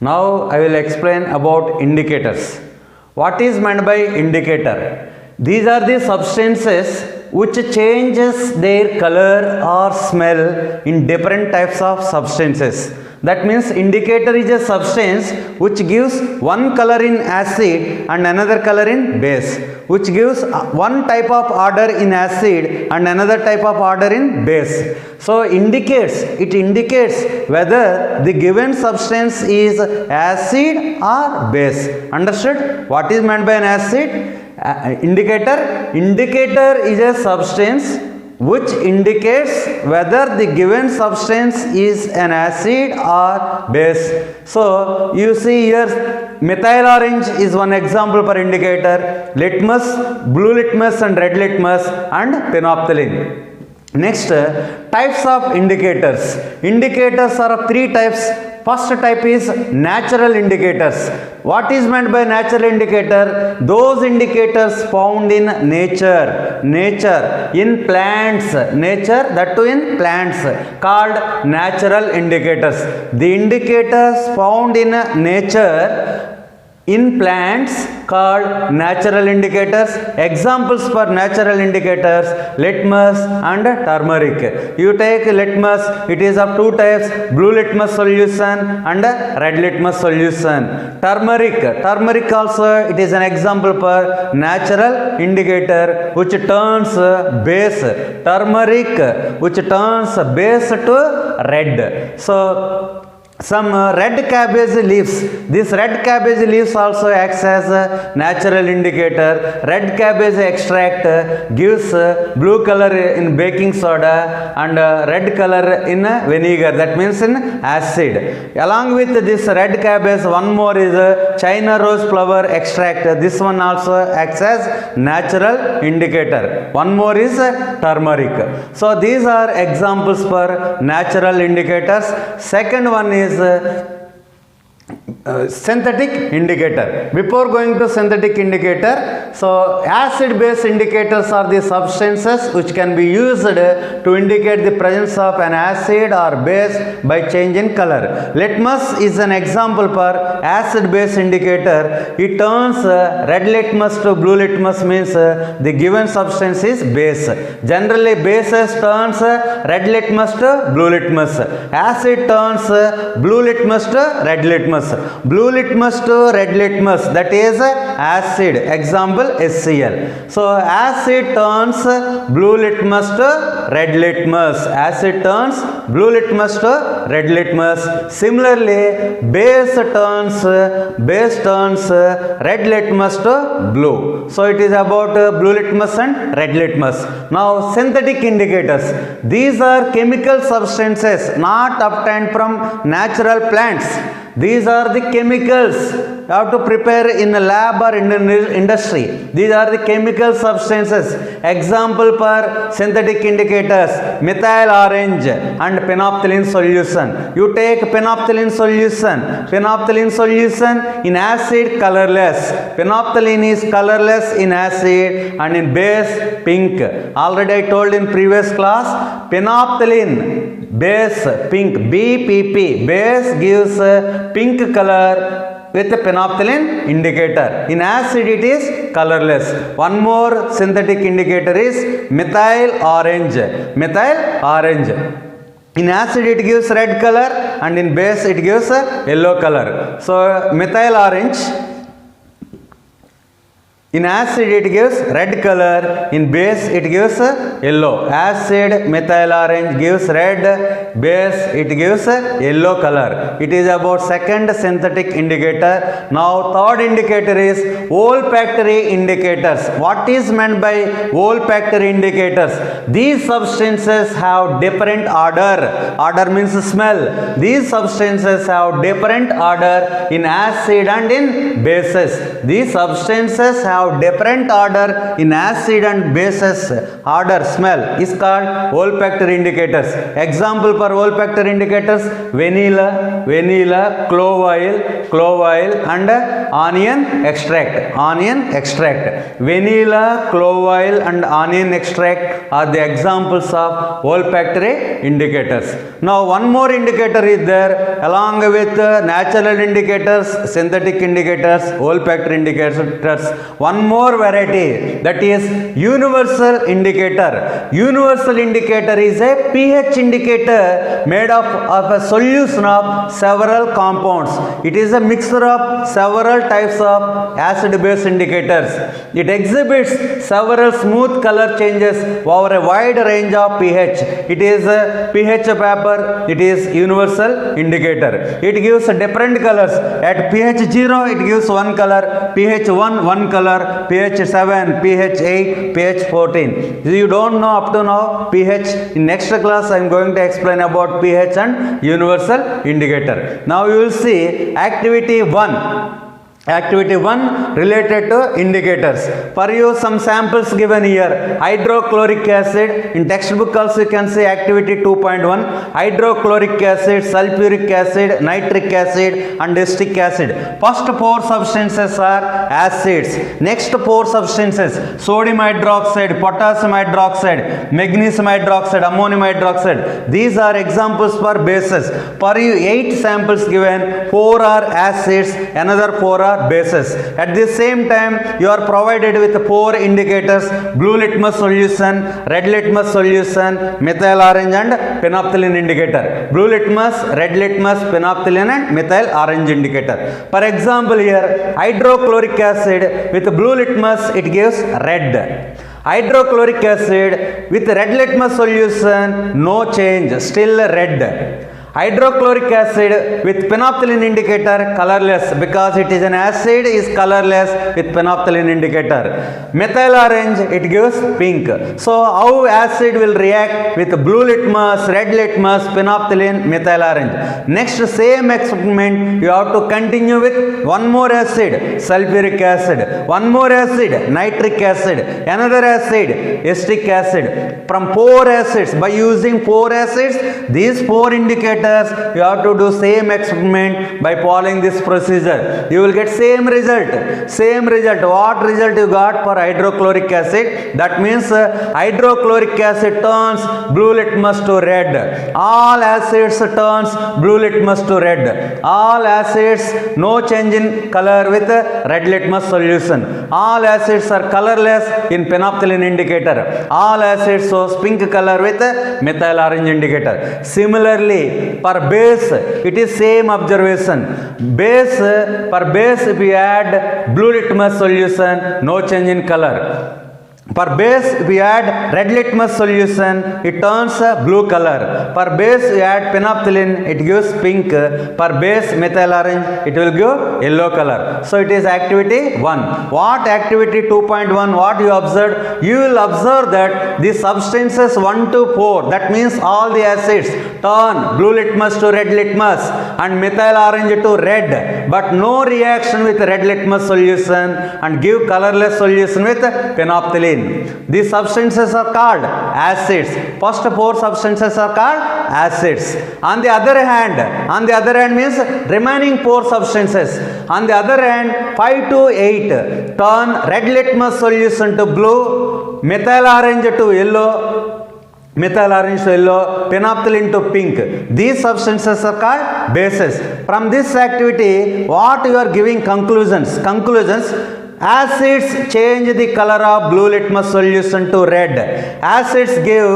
Now I will explain about indicators. What is meant by indicator? These are the substances which changes their color or smell in different types of substances. That means indicator is a substance which gives one color in acid and another color in base, which gives one type of order in acid and another type of order in base. So it indicates whether the given substance is acid or base. Understood? What is meant by an acid? Indicator is a substance which indicates whether the given substance is an acid or base. So you see here methyl orange is one example for indicator, litmus, blue litmus and red litmus and phenolphthalein. Next, types of indicators. Indicators are of three types. First type is natural indicators. What is meant by natural indicator? Those indicators found in nature, in plants, that too in plants, called natural indicators. The indicators found in nature in plants called natural indicators. Examples for natural indicators: litmus and turmeric. You take litmus, it is of two types, blue litmus solution and red litmus solution. Turmeric also it is an example for natural indicator which turns base. Turmeric which turns base to red. So some red cabbage leaves. This red cabbage leaves also acts as a natural indicator. Red cabbage extract gives blue color in baking soda and red color in vinegar, that means in acid. Along with this red cabbage, one more is China rose flower extract. This one also acts as natural indicator. One more is turmeric. So these are examples for natural indicators. Second one is synthetic indicator. Before going to synthetic indicator, so acid base indicators are the substances which can be used to indicate the presence of an acid or base by change in color. Litmus is an example for acid base indicator. It turns red litmus to blue litmus, means the given substance is base. Generally bases turns red litmus to blue litmus. Acid turns blue litmus to red litmus. Blue litmus to red litmus, that is acid. Example HCl. So acid turns blue litmus to red litmus. Acid turns blue litmus to red litmus. Similarly, base turns red litmus to blue. So it is about blue litmus and red litmus. Now synthetic indicators. These are chemical substances not obtained from natural plants. These are the chemicals you have to prepare in a lab or in an industry. These are the chemical substances. Example for synthetic indicators: methyl orange and phenolphthalein solution. You take phenolphthalein solution in acid, colorless. Phenolphthalein is colorless in acid and in base pink. Already I told in previous class, phenolphthalein base pink, BPP, base gives pink color with a phenolphthalein indicator. In acid it is colorless. One more synthetic indicator is methyl orange. In acid it gives red color and in base it gives yellow color. So methyl orange, in acid it gives red color, in base it gives yellow. Acid methyl orange gives red, base it gives yellow color. It is about second synthetic indicator. Now third indicator is olfactory indicators. What is meant by olfactory indicators? These substances have different odor. Odor means smell. These substances have different odor in acid and in bases. These substances have have different order in acid and bases order smell is called olfactory indicators. Example for olfactory indicators: vanilla, clove oil and onion extract. Vanilla, clove oil and onion extract are the examples of olfactory indicators. Now one more indicator is there along with natural indicators, synthetic indicators, olfactory indicators. One more variety, that is universal indicator. Universal indicator is a pH indicator made up of a solution of several compounds. It is a mixture of several types of acid base indicators. It exhibits several smooth color changes over a wide range of pH. It is a pH paper. It is universal indicator. It gives different colors. At pH 0 it gives one color, pH 1 one color, pH 7, pH 8, pH 14. You don't know up to now pH. In next class I am going to explain about pH and universal indicator. Now you will see activity 1. Activity 1 related to indicators. For you some samples given here. Hydrochloric acid. In textbook also you can see activity 2.1. Hydrochloric acid, sulfuric acid, nitric acid and acetic acid. First 4 substances are acids. Next 4 substances: sodium hydroxide, potassium hydroxide, magnesium hydroxide, ammonium hydroxide. These are examples for bases. For you 8 samples given. 4 are acids, another 4 are bases. At the same time you are provided with 4 indicators: blue litmus solution, red litmus solution, methyl orange and phenolphthalein indicator. Blue litmus, red litmus, phenolphthalein and methyl orange indicator. For example here, hydrochloric acid with blue litmus it gives red. Hydrochloric acid with red litmus solution, no change, still red. Hydrochloric acid with phenolphthalein indicator, colorless, because it is an acid, is colorless with phenolphthalein indicator. Methyl orange it gives pink. So how acid will react with blue litmus, red litmus, phenolphthalein, methyl orange. Next same experiment you have to continue with one more acid, sulfuric acid, one more acid, nitric acid, another acid, acetic acid. From 4 acids, by using 4 acids, these 4 indicators you have to do same experiment by following this procedure. You will get same result. What result you got for hydrochloric acid? That means hydrochloric acid turns blue litmus to red. All acids turns blue litmus to red. All acids no change in color with red litmus solution. All acids are colorless in phenolphthalein indicator. All acids shows pink color with methyl orange indicator. Similarly, for base it is same observation. For base if you add blue litmus solution, no change in color. For base if we add red litmus solution, it turns blue color. For base you add phenolphthalein, it gives pink. For base methyl orange, it will give yellow color. So it is activity 1. What activity 2.1? What you observed? You will observe that the substances 1 to 4, that means all the acids, turn blue litmus to red litmus and methyl orange to red, but no reaction with red litmus solution and give colorless solution with phenolphthalein. These substances are called acids. First 4 substances are called acids. On the other hand means remaining 4 substances. On the other hand, 5 to 8 turn red litmus solution to blue, methyl orange to yellow, phenolphthalein to pink. These substances are called bases. From this activity, what you are giving conclusions? Acids change the color of blue litmus solution to red. Acids give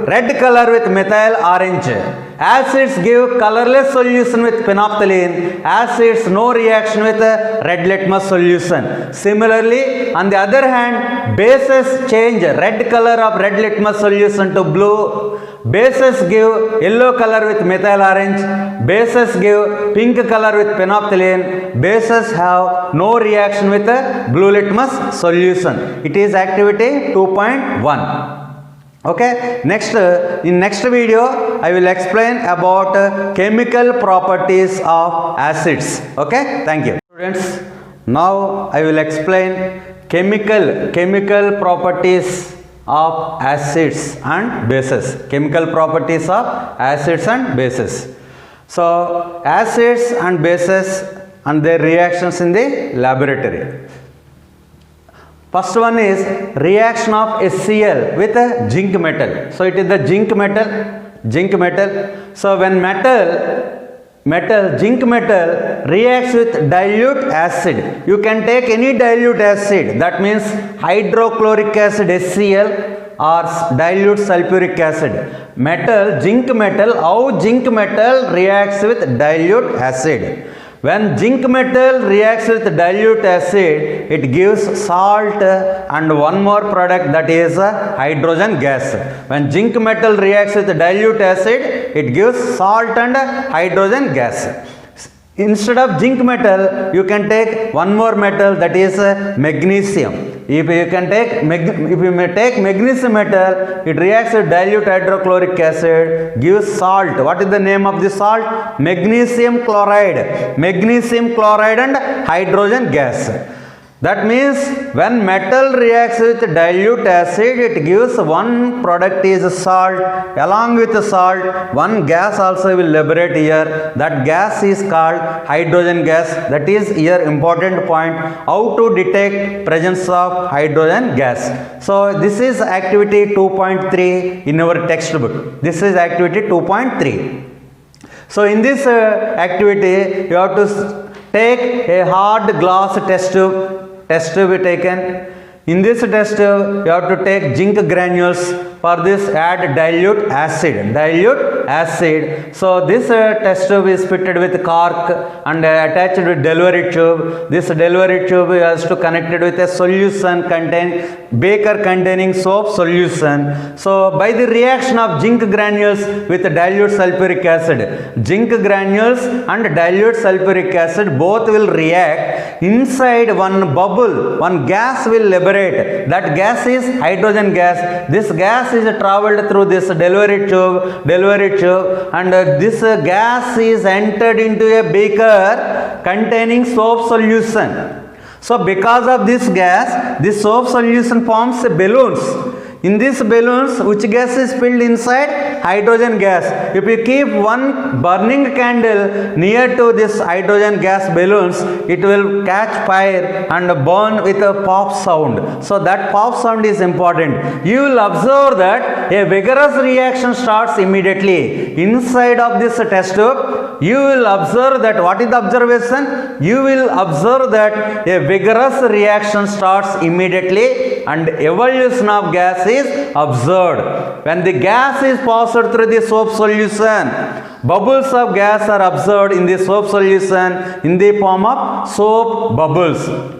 red color with methyl orange. Acids give colorless solution with phenolphthalein. Acids no reaction with red litmus solution. Similarly, on the other hand, bases change red color of red litmus solution to blue. Bases give yellow color with methyl orange. Bases give pink color with phenolphthalein. Bases have no reaction with blue litmus solution. It is activity 2.1. Okay, in next video I will explain about chemical properties of acids. Okay, thank you. Students, Now I will explain chemical properties of acids and bases. Chemical properties of acids and bases. So acids and bases and their reactions in the laboratory. First one is reaction of HCl with a zinc metal. So it is the zinc metal. So when zinc metal reacts with dilute acid, you can take any dilute acid, that means hydrochloric acid HCl or dilute sulfuric acid. Zinc metal, how zinc metal reacts with dilute acid? When zinc metal reacts with dilute acid, it gives salt and one more product, that is hydrogen gas. When zinc metal reacts with dilute acid, it gives salt and hydrogen gas. Instead of zinc metal, you can take one more metal, that is magnesium. If you may take magnesium metal, it reacts with dilute hydrochloric acid, gives salt. What is the name of the salt? Magnesium chloride and hydrogen gas. That means when metal reacts with dilute acid, it gives one product is salt. Along with the salt, one gas also will liberate here. That gas is called hydrogen gas. That is here important point, how to detect presence of hydrogen gas. So this is activity 2.3 in our textbook. This is activity 2.3. So in this activity, you have to take a hard glass test tube taken. In this test tube, you have to take zinc granules. For this, add dilute acid. So this test tube is fitted with cork and attached with delivery tube. This delivery tube has to connect it with a solution beaker containing soap solution. So by the reaction of zinc granules with dilute sulfuric acid, zinc granules and dilute sulfuric acid both will react. Inside one bubble, one gas will liberate. That gas is hydrogen gas. This gas is traveled through this delivery tube, and this gas is entered into a beaker containing soap solution. So because of this gas, this soap solution forms balloons. In these balloons, which gas is filled inside? Hydrogen gas. If you keep one burning candle near to this hydrogen gas balloons, it will catch fire and burn with a pop sound. So that pop sound is important. You will observe that a vigorous reaction starts immediately. Inside of this test tube, you will observe that, what is the observation? You will observe that a vigorous reaction starts immediately and evolution of gas is observed. When the gas is passed through the soap solution, bubbles of gas are observed in the soap solution in the form of soap bubbles.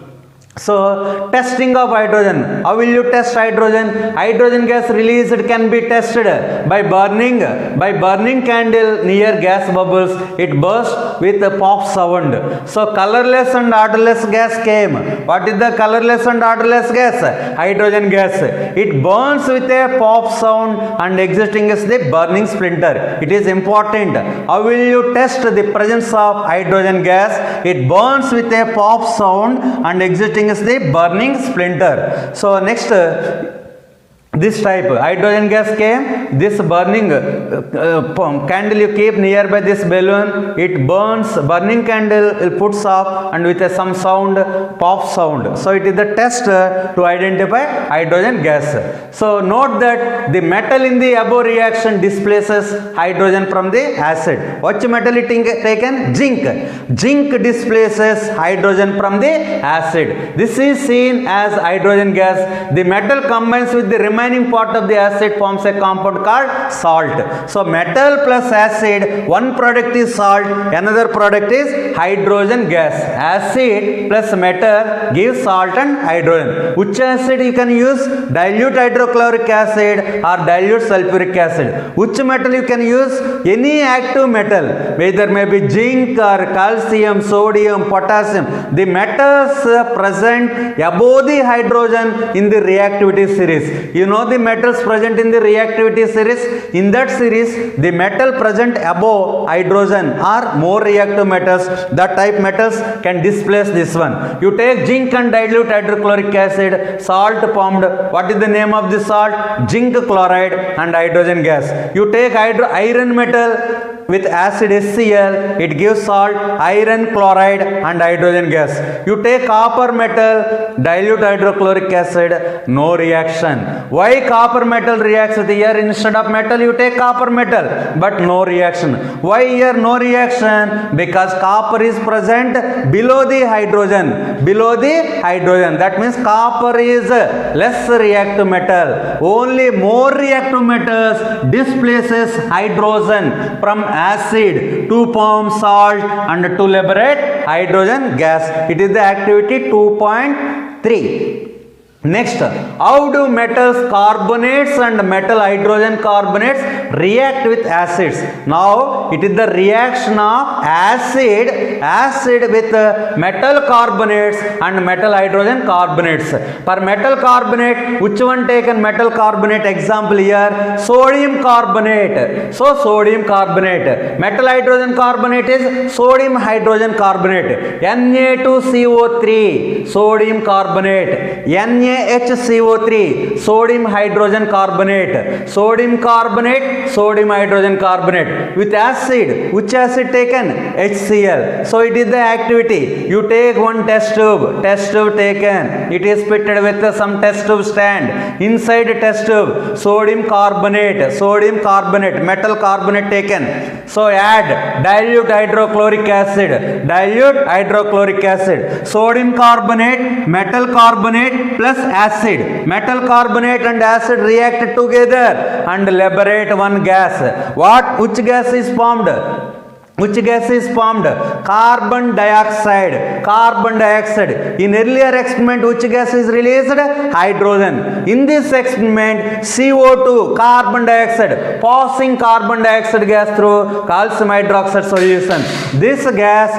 So testing of hydrogen. How will you test hydrogen? Hydrogen gas released can be tested by burning candle near gas bubbles. It bursts with a pop sound. So colorless and odorless gas came. What is the colorless and odorless gas? Hydrogen gas. It burns with a pop sound and extinguishes the burning splinter. It is important. How will you test the presence of hydrogen gas? It burns with a pop sound and extinguishes the burning splinter. So next, this type hydrogen gas came. This burning candle you keep nearby this balloon, it burns. Burning candle it puts off and with some sound, pop sound. So it is the test to identify hydrogen gas. So note that the metal in the above reaction displaces hydrogen from the acid. Which metal it taken? Zinc displaces hydrogen from the acid. This is seen as hydrogen gas. The metal combines with the remaining part of the acid forms a compound called salt. So metal plus acid, one product is salt, another product is hydrogen gas. Acid plus metal gives salt and hydrogen. Which acid you can use? Dilute hydrochloric acid or dilute sulfuric acid. Which metal you can use? Any active metal, whether may be zinc or calcium, sodium, potassium. The metals present above the hydrogen in the reactivity series. You know the metals present in the reactivity series. In that series, the metal present above hydrogen are more reactive metals. That type metals can displace this one. You take zinc and dilute hydrochloric acid, salt formed. What is the name of the salt? Zinc chloride and hydrogen gas. You take iron metal with acid HCl, it gives salt, iron chloride and hydrogen gas. You take copper metal, dilute hydrochloric acid, no reaction. Why copper metal reacts with here? Instead of metal you take copper metal, but no reaction. Why here no reaction? Because copper is present below the hydrogen. Below the hydrogen. That means copper is less reactive metal. Only more reactive metals displaces hydrogen from acid to form salt and to liberate hydrogen gas. It is the activity 2.3. Next, how do metals carbonates and metal hydrogen carbonates react with acids? Now it is the reaction of acid with metal carbonates and metal hydrogen carbonates. For metal carbonate, which one taken metal carbonate? Example here, sodium carbonate. So sodium carbonate. Metal hydrogen carbonate is sodium hydrogen carbonate. Na2CO3 sodium carbonate. NaHCO3 sodium hydrogen carbonate. Sodium carbonate, sodium hydrogen carbonate. With acid, which acid taken? HCl. So it is the activity. You take one test tube taken. It is fitted with some test tube stand. Inside the test tube, sodium carbonate, metal carbonate taken. So add dilute hydrochloric acid, sodium carbonate, metal carbonate plus acid. Metal carbonate and acid react together and liberate one gas. Which gas is formed? Carbon dioxide. In earlier experiment, which gas is released? Hydrogen. In this experiment, CO2, carbon dioxide, passing carbon dioxide gas through calcium hydroxide solution. This gas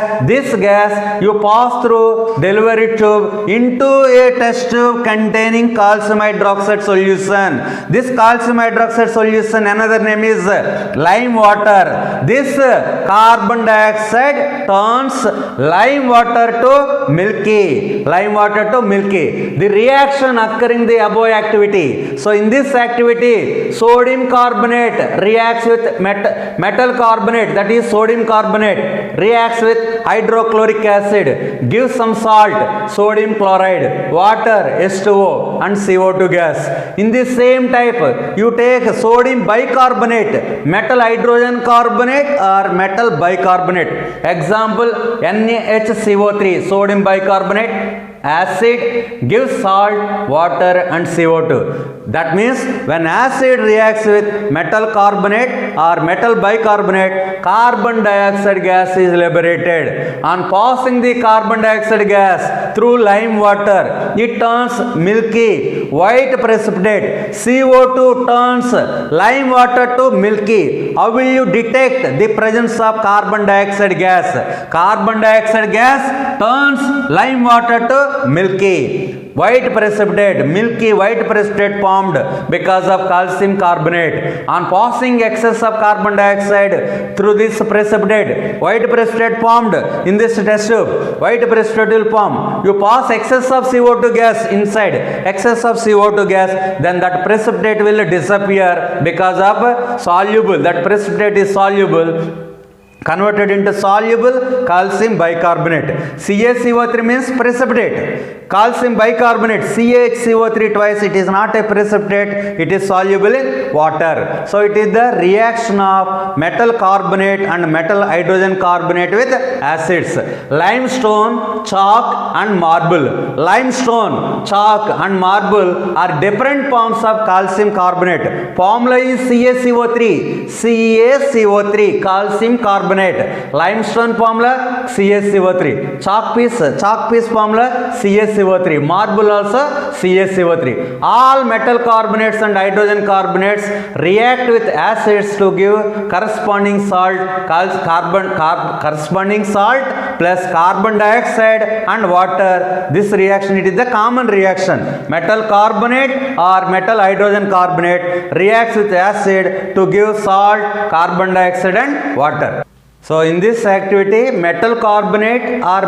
you pass through delivery tube into a test tube containing calcium hydroxide solution. This calcium hydroxide solution, another name is lime water. This carbon dioxide turns lime water to milky. The reaction occurring the above activity. So in this activity, sodium carbonate reacts with metal carbonate, that is sodium carbonate, reacts with hydrochloric acid, gives some salt, sodium chloride, water, H2O and CO2 gas. In the same type, you take sodium bicarbonate, metal hydrogen carbonate or metal bicarbonate. Example, NaHCO3, sodium bicarbonate, acid gives salt, water and CO2. That means when acid reacts with metal carbonate or metal bicarbonate, carbon dioxide gas is liberated. On passing the carbon dioxide gas through lime water, it turns milky, white precipitate. CO2 turns lime water to milky. How will you detect the presence of carbon dioxide gas? Carbon dioxide gas turns lime water to milky. White precipitate, milky white precipitate formed because of calcium carbonate. On passing excess of carbon dioxide through this precipitate, white precipitate formed in this test tube. White precipitate will form. You pass excess of CO2 gas inside, then that precipitate will disappear because of soluble. That precipitate is soluble, converted into soluble calcium bicarbonate. CaCO3 means precipitate. Calcium bicarbonate, CaHCO3 twice, it is not a precipitate, it is soluble in water. So it is the reaction of metal carbonate and metal hydrogen carbonate with acids. Limestone, chalk and marble. Limestone, chalk and marble are different forms of calcium carbonate. Formula is CaCO3, calcium carbonate. Limestone formula CaCO3. Chalk piece formula CaCO3. Marble also CaCO3. All metal carbonates and hydrogen carbonates react with acids to give corresponding salt plus carbon dioxide and water. This reaction, it is the common reaction. Metal carbonate or metal hydrogen carbonate reacts with acid to give salt, carbon dioxide and water. So in this activity, metal carbonate or